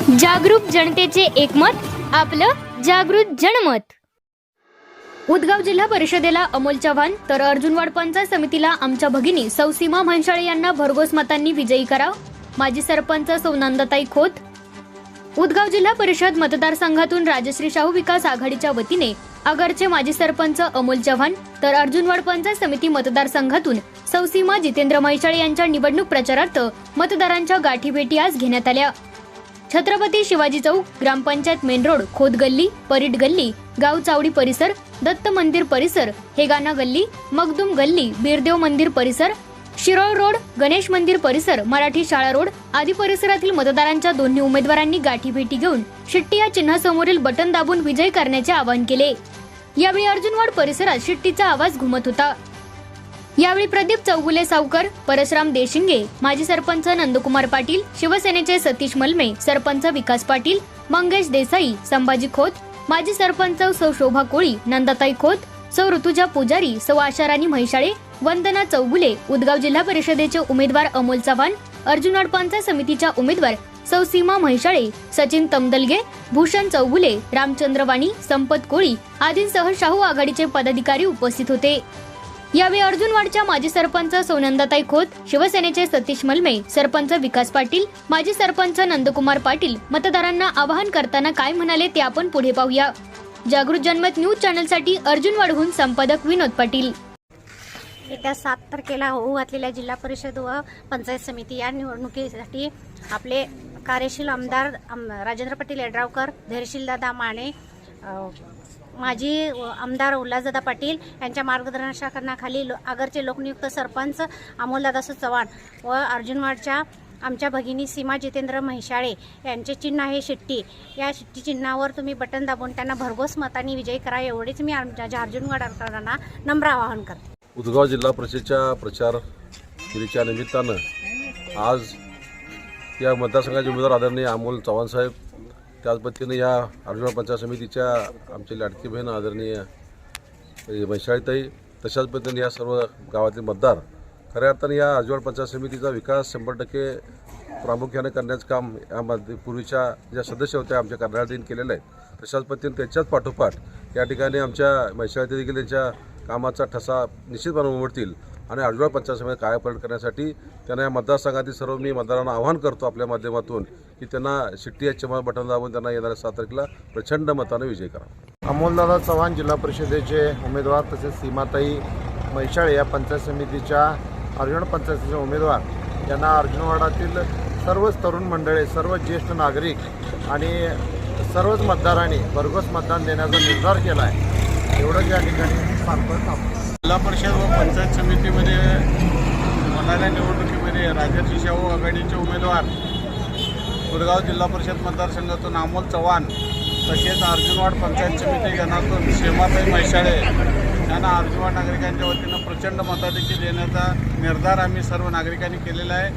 जागरूक जनतेचे एकमत, आपलं जागृत जनमत। उदगाव जिल्हा परिषदेला अमोल चव्हाण तर अर्जुनवाड पंचायत समितीला आमच्या भगिनी सौ सीमा म्हैसाळे यांना भरघोस मतांनी विजयी करा। माजी सरपंच सौ नंदाताई खोत। उदगाव जिल्हा परिषद मतदारसंघातून राजश्री शाहू विकास आघाडीच्या वतीने आगरचे माजी सरपंच अमोल चव्हाण तर अर्जुनवाड पंचायत समिती मतदारसंघातून सौ सीमा जितेंद्र म्हैसाळे यांच्या निवडणूक प्रचारार्थ मतदारांच्या गाठीभेटी आज घेण्यात आल्या। छत्रपती शिवाजी चौक, ग्रामपंचायत मेन रोड, खोत गल्ली, परीट गल्ली, गाव चावडी परिसर, दत्त मंदिर परिसर, हेगाना गल्ली, मगदुम गल्ली, बीरदेव मंदिर परिसर, शिरोळ रोड, गणेश मंदिर परिसर, मराठी शाळा रोड आदी परिसरातील मतदारांच्या दोन्ही उमेदवारांनी गाठीभेटी घेऊन शिट्टी या चिन्हासमोरील बटन दाबून विजय करण्याचे आवाहन केले। यावेळी अर्जुनवाड परिसरात शिट्टीचा आवाज घुमत होता। यावेळी प्रदीप चौगुले सावकर, परशुराम देशिंगे, माजी सरपंच नंदकुमार पाटील, शिवसेनेचे सतीश मलमे, सरपंच विकास पाटील, मंगेश देसाई, संभाजी खोत, माजी सरपंच सौ शोभा कोळी, नंदाताई खोत, सौ ऋतुजा पुजारी, सौ आशाराणी म्हैसाळे, वंदना चौगुले, उदगाव जिल्हा परिषदेचे उमेदवार अमोल चव्हाण, अर्जुनवाड पंचायत समितीच्या उमेदवार सौ सीमा म्हैसाळे, सचिन तमदलगे, भूषण चौगुले, रामचंद्र वाणी, संपत कोळी आदींसह शाहू आघाडीचे पदाधिकारी उपस्थित होते। यावेळी अर्जुनवाडच्या माजी सरपंच सोनंदाताई खोत, शिवसेनेचे सतीश मलमे, सरपंच विकास पाटील, माजी सरपंच नंदकुमार पाटील मतदारांना आवाहन करताना काय म्हणाले ते आपण पुढे पाहूया। जागृत जनमत न्यूज चॅनलसाठी अर्जुनवाडहून संपादक विनोद पाटील। येत्या 7 तारखेला होऊ घातलेल्या जिल्हा परिषद व पंचायत समिती या निवडणुकीसाठी आपले कार्यशील आमदार राजेंद्र पाटील यड्रावकर, धैर्यशील दादा माने, माजी आमदार उल्हासदादा पाटील यांच्या मार्गदर्शनाखाली आगरचे लोकनियुक्त सरपंच अमोलदादा चव्हाण व अर्जुनवाडच्या आमच्या भगिनी सीमा जितेंद्र म्हैसाळे यांचे चिन्ह आहे शिट्टी। या शिट्टी चिन्हावर तुम्ही बटन दाबून त्यांना भरघोस मतांनी विजयी करा, एवढेच मी आमच्या अर्जुनवाडकरांना नम्र आवाहन करते। उदगाव जिल्हा परिषदेच्या प्रचार फेरीच्या निमित्तानं आज या मतदारसंघाचे उमेदवार आदरणीय अमोल चव्हाण साहेब, त्याच पद्धतीने या अर्जुनवाड पंचायत समितीच्या आमची लाडकी बहीण आदरणीय म्हैसाळीताई, तशाच पद्धतीने या सर्व गावातील मतदार खऱ्या अर्थाने या अर्जुनवाड पंचायत समितीचा विकास 100% प्रामुख्याने करण्याचं काम यामध्ये पूर्वीच्या ज्या सदस्य होत्या आमच्या कार्यालयात केलेलं आहे। तशाच पद्धतीने त्याच्याच पाठोपाठ या ठिकाणी आमच्या म्हैसाळीताई देखील त्यांच्या कामाचा ठसा निश्चितपणे उमटतील आणि अर्जुनवाड पंचायत समिती कायापालट करण्यासाठी त्यांना या मतदारसंघातील सर्व मी मतदारांना आवाहन करतो आपल्या माध्यमातून की त्यांना शिट्टी या चिन्ह बटन दाबून त्यांना येणाऱ्या 7 तारखेला प्रचंड मताने विजय करा। अमोलदादा चव्हाण जिल्हा परिषदेचे उमेदवार तसेच सीमाताई म्हैसाळे या पंचायत समितीच्या अर्जुनवाड पंचायतीचे उमेदवार यांना अर्जुनवाडातील सर्वच तरुण मंडळी, सर्व ज्येष्ठ नागरिक आणि सर्वच मतदारांनी भरघोस मतदान देण्याचा निर्धार केला आहे। एवढंच या ठिकाणी सांगतो। जिल्हा परिषद व पंचायत समितीमध्ये होणाऱ्या निवडणुकीमध्ये राजश्री शाहू आघाडीचे उमेदवार उदगाव जिल्हा परिषद मतदारसंघातून अमोल चव्हाण तसेच अर्जुनवाड पंचायत समिती गणातून सीमाताई म्हैसाळे यांना अर्जुनवाड नागरिकांच्या वतीनं प्रचंड मताधिक्य देण्याचा निर्धार आम्ही सर्व नागरिकांनी केलेला आहे।